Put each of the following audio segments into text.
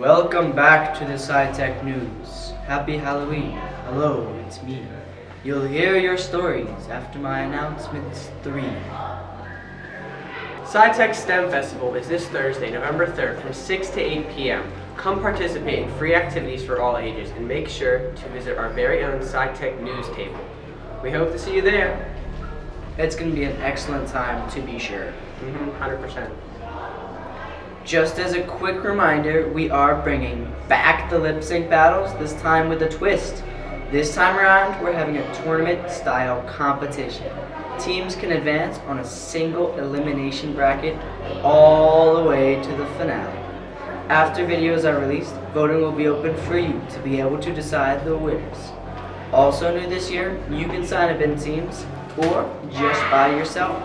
Welcome back to the SciTech News. Happy Halloween. Hello, it's me. You'll hear your stories after my announcements 3. SciTech STEM Festival is this Thursday, November 3rd from 6 to 8 p.m. Come participate in free activities for all ages and make sure to visit our very own SciTech News table. We hope to see you there. It's going to be an excellent time, to be sure. 100%. Just as a quick reminder, we are bringing back the lip sync battles, this time with a twist. This time around, we're having a tournament-style competition. Teams can advance on a single elimination bracket all the way to the finale. After videos are released, voting will be open for you to be able to decide the winners. Also new this year, you can sign up in teams or just by yourself.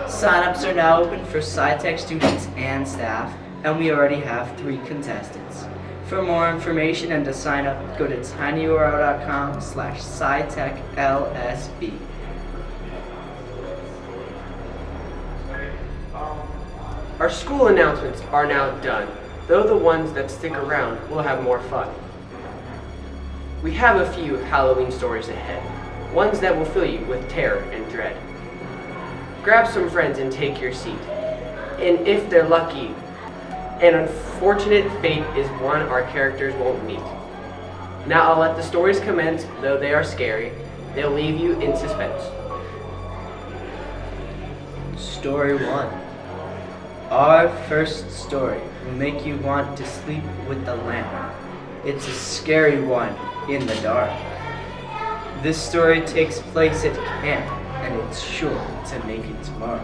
Sign-ups are now open for SciTech students and staff, and we already have 3 contestants. For more information and to sign up, go to tinyurl.com/SciTechLSB. Our school announcements are now done, though the ones that stick around will have more fun. We have a few Halloween stories ahead, ones that will fill you with terror and dread. Grab some friends and take your seat. And if they're lucky, an unfortunate fate is one our characters won't meet. Now I'll let the stories commence, though they are scary. They'll leave you in suspense. Story 1. Our first story will make you want to sleep with the lamp. It's a scary one in the dark. This story takes place at camp, and it's sure to make its mark.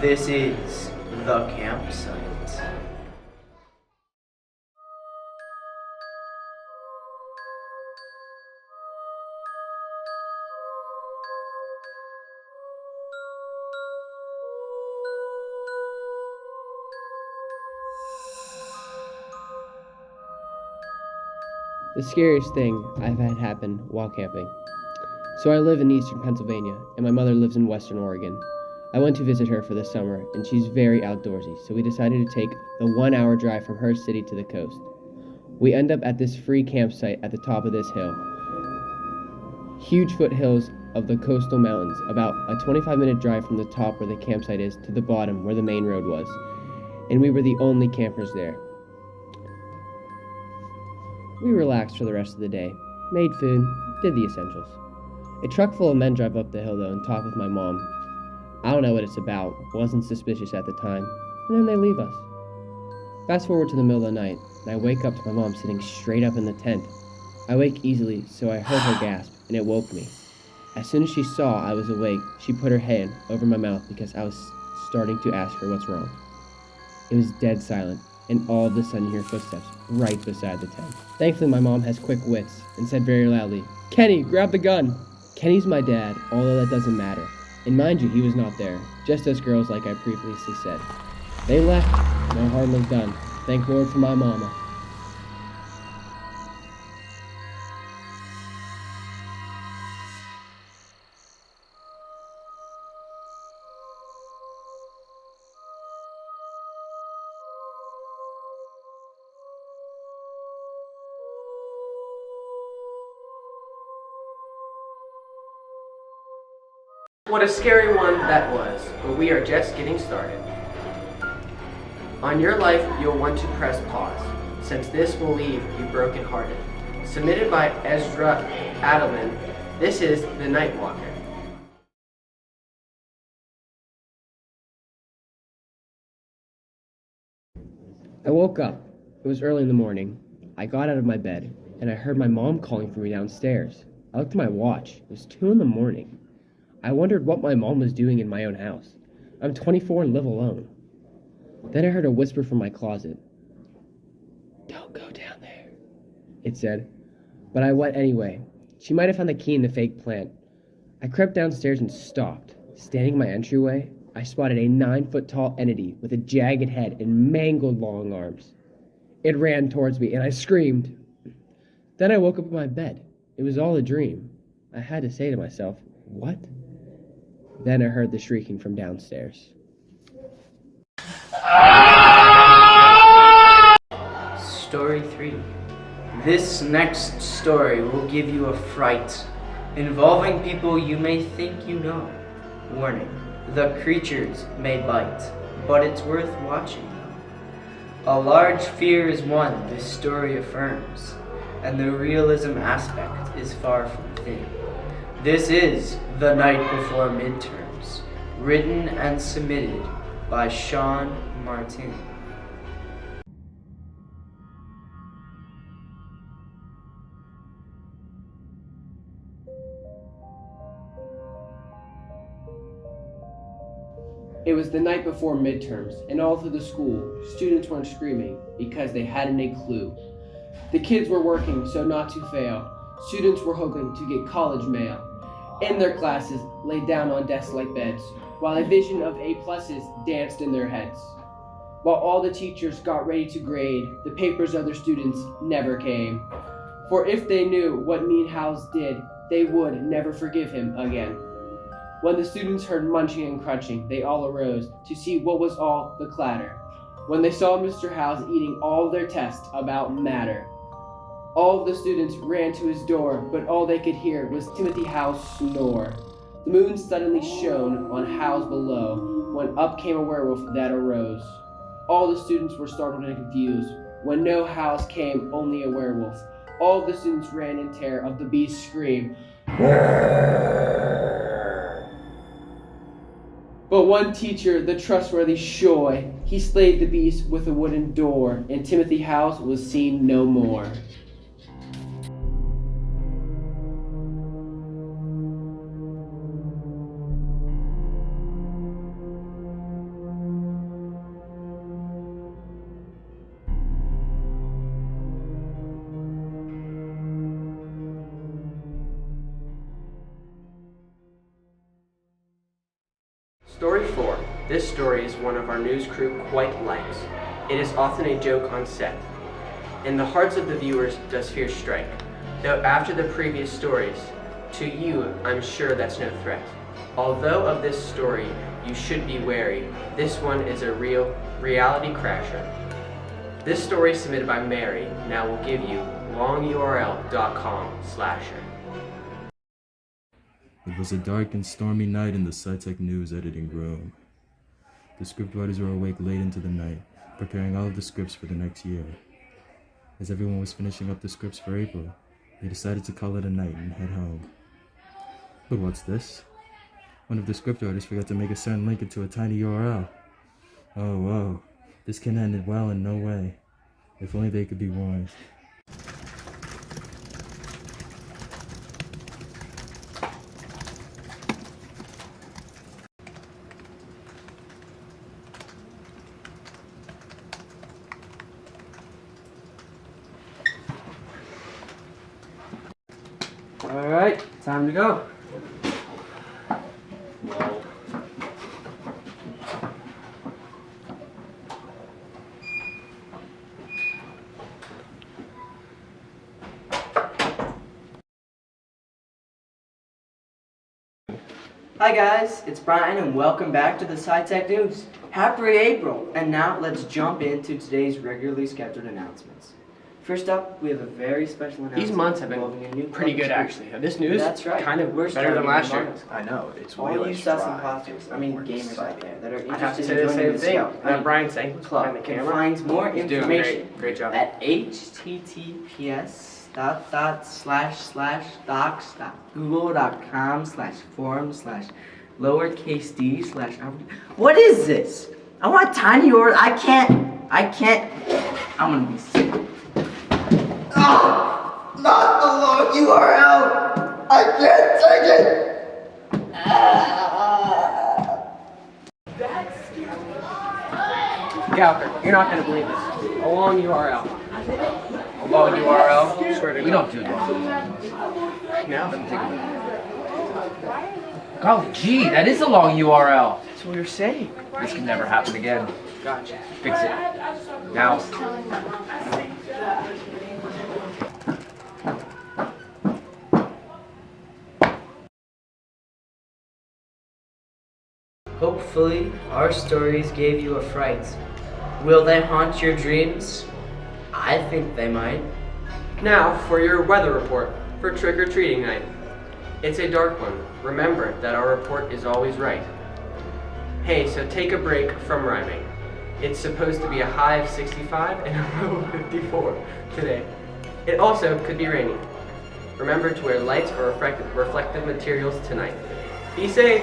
This is The Campsite. The scariest thing I've had happen while camping. So I live in eastern Pennsylvania, and my mother lives in western Oregon. I went to visit her for the summer, and she's very outdoorsy, so we decided to take the 1-hour drive from her city to the coast. We end up at this free campsite at the top of this hill. Huge foothills of the coastal mountains, about a 25-minute drive from the top where the campsite is to the bottom where the main road was. And we were the only campers there. We relaxed for the rest of the day, made food, did the essentials. A truck full of men drive up the hill though and talk with my mom. I don't know what it's about, wasn't suspicious at the time, and then they leave us. Fast forward to the middle of the night, and I wake up to my mom sitting straight up in the tent. I wake easily, so I heard her gasp, and it woke me. As soon as she saw I was awake, she put her hand over my mouth because I was starting to ask her what's wrong. It was dead silent, and all of a sudden you hear footsteps right beside the tent. Thankfully my mom has quick wits and said very loudly, "Kenny, grab the gun!" Kenny's my dad, although that doesn't matter. And mind you, he was not there, just us girls like I previously said. They left, my harm was done. Thank Lord for my mama. What a scary one that was, but we are just getting started. On your life, you'll want to press pause, since this will leave you brokenhearted. Submitted by Ezra Adelman, this is The Nightwalker. I woke up. It was early in the morning. I got out of my bed, and I heard my mom calling for me downstairs. I looked at my watch. It was 2 in the morning. I wondered what my mom was doing in my own house. I'm 24 and live alone. Then I heard a whisper from my closet. "Don't go down there," it said. But I went anyway. She might have found the key in the fake plant. I crept downstairs and stopped. Standing in my entryway, I spotted a 9-foot-tall entity with a jagged head and mangled long arms. It ran towards me, and I screamed. Then I woke up in my bed. It was all a dream. I had to say to myself, "What?" Then I heard the shrieking from downstairs. Story 3. This next story will give you a fright, involving people you may think you know. Warning, the creatures may bite, but it's worth watching. A large fear is one this story affirms, and the realism aspect is far from thin. This is The Night Before Midterms, written and submitted by Sean Martin. It was the night before midterms, and all through the school, students weren't screaming because they hadn't a clue. The kids were working so not to fail. Students were hoping to get college mail. In their classes, laid down on desks like beds, while a vision of A+s danced in their heads. While all the teachers got ready to grade, the papers of their students never came. For if they knew what mean Howes did, they would never forgive him again. When the students heard munching and crunching, they all arose to see what was all the clatter. When they saw Mr. Howes eating all of their tests about matter. All of the students ran to his door, but all they could hear was Timothy Howes snore. The moon suddenly shone on Howes below, when up came a werewolf that arose. All the students were startled and confused. When no Howes came, only a werewolf. All of the students ran in terror of the beast's scream. But one teacher, the trustworthy Shoy, he slayed the beast with a wooden door, and Timothy Howes was seen no more. Story 4. This story is one of our news crew quite likes. It is often a joke on set. In the hearts of the viewers does fear strike, though after the previous stories, to you I'm sure that's no threat. Although of this story you should be wary, this one is a real reality crasher. This story is submitted by Mary, now we'll give you longurl.com/her. It was a dark and stormy night in the SciTech News editing room. The scriptwriters were awake late into the night, preparing all of the scripts for the next year. As everyone was finishing up the scripts for April, they decided to call it a night and head home. But what's this? One of the scriptwriters forgot to make a certain link into a tiny URL. Oh, whoa. This can end well in no way. If only they could be warned. All right, time to go. Hi guys, it's Brian and welcome back to the SciTech News. Happy April! And now let's jump into today's regularly scheduled announcements. First up, we have a very special announcement. These months have involving a new been pretty good, public actually. This news That's right. kind of We're better than last starting year. in August. I know, it's All way you less sus dry. imposters, I mean gamers out there that are I have to interested say in the joining same this thing. show. I mean, Brian saying club behind the can camera. find more He's doing information great job. at https://docs/google.com/form/lowercase d/ What is this? I want tiny URL. I can't. I'm gonna be sick. Oh, not the long URL. I can't take it. Gallagher, you're not going to believe this. A long URL. A long URL? Swear to We God. don't do long. No. Golly gee, that is a long URL. That's what you're saying. This can never happen again. Gotcha. Fix it. Now. Hopefully, our stories gave you a fright. Will they haunt your dreams? I think they might. Now for your weather report for trick-or-treating night. It's a dark one. Remember that our report is always right. Hey, so take a break from rhyming. It's supposed to be a high of 65 and a low of 54 today. It also could be raining. Remember to wear lights or reflective materials tonight. Be safe.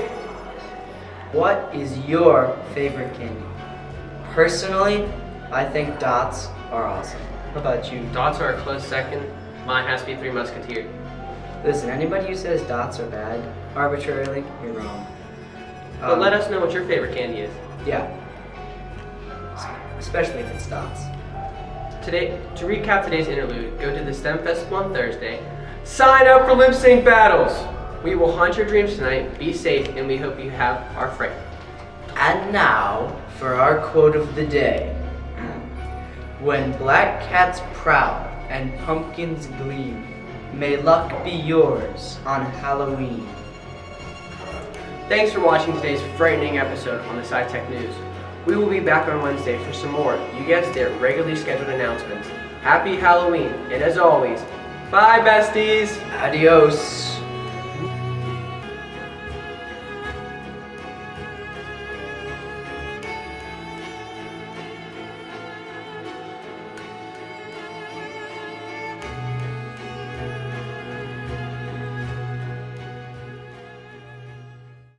What is your favorite candy? Personally, I think dots are awesome. How about you? Dots are a close second. Mine has to be Three Musketeers. Listen, anybody who says dots are bad arbitrarily, you're wrong. But let us know what your favorite candy is. Yeah. Especially if it's dots. Today, to recap today's interlude, go to the STEM Festival on Thursday. Sign up for lip sync battles. We will haunt your dreams tonight. Be safe, and we hope you have our fright. And now for our quote of the day. When black cats prowl and pumpkins gleam, may luck be yours on Halloween. Thanks for watching today's frightening episode on the SciTech News. We will be back on Wednesday for some more, you guessed it, regularly scheduled announcements. Happy Halloween, and as always, bye besties! Adios.